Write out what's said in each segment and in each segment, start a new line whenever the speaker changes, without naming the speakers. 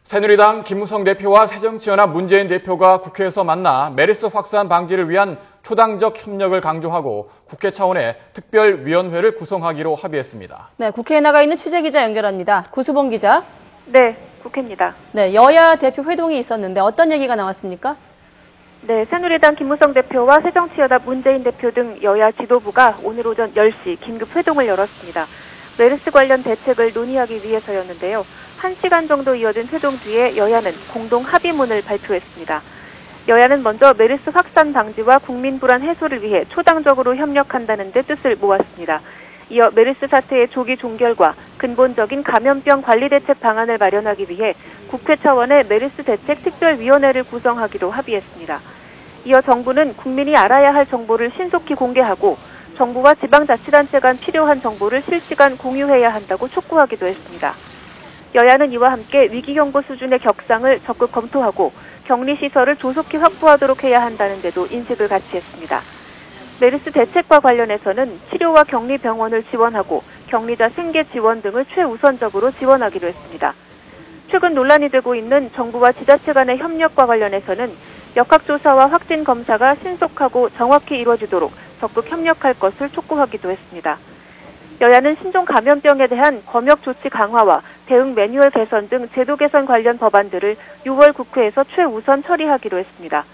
새누리당 김무성 대표와 새정치연합 문재인 대표가 국회에서 만나 메르스 확산 방지를 위한 초당적 협력을 강조하고 국회 차원의 특별위원회를 구성하기로 합의했습니다.
네, 국회에 나가 있는 취재기자 연결합니다. 구수봉 기자.
네, 국회입니다.
네, 여야 대표 회동이 있었는데 어떤 얘기가 나왔습니까?
네, 새누리당 김무성 대표와 새정치연합 문재인 대표 등 여야 지도부가 오늘 오전 10시 긴급 회동을 열었습니다. 메르스 관련 대책을 논의하기 위해서였는데요. 1시간 정도 이어진 회동 뒤에 여야는 공동 합의문을 발표했습니다. 여야는 먼저 메르스 확산 방지와 국민 불안 해소를 위해 초당적으로 협력한다는 데 뜻을 모았습니다. 이어 메르스 사태의 조기 종결과 근본적인 감염병 관리 대책 방안을 마련하기 위해 국회 차원의 메르스 대책 특별위원회를 구성하기로 합의했습니다. 이어 정부는 국민이 알아야 할 정보를 신속히 공개하고 정부와 지방자치단체 간 필요한 정보를 실시간 공유해야 한다고 촉구하기도 했습니다. 여야는 이와 함께 위기경보 수준의 격상을 적극 검토하고 격리시설을 조속히 확보하도록 해야 한다는 데도 인식을 같이 했습니다. 메르스 대책과 관련해서는 치료와 격리병원을 지원하고 격리자 생계 지원 등을 최우선적으로 지원하기로 했습니다. 최근 논란이 되고 있는 정부와 지자체 간의 협력과 관련해서는 역학조사와 확진 검사가 신속하고 정확히 이루어지도록 적극 협력할 것을 촉구하기도 했습니다. 여야는 신종 감염병에 대한 검역 조치 강화와 대응 매뉴얼 개선 등 제도 개선 관련 법안들을 6월 국회에서 최우선 처리하기로 했습니다.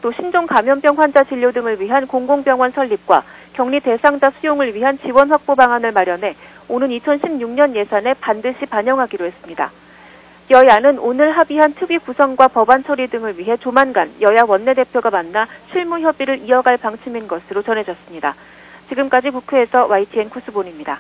또 신종 감염병 환자 진료 등을 위한 공공병원 설립과 격리 대상자 수용을 위한 지원 확보 방안을 마련해 오는 2016년 예산에 반드시 반영하기로 했습니다. 여야는 오늘 합의한 특위 구성과 법안 처리 등을 위해 조만간 여야 원내대표가 만나 실무 협의를 이어갈 방침인 것으로 전해졌습니다. 지금까지 국회에서 YTN 구수본입니다.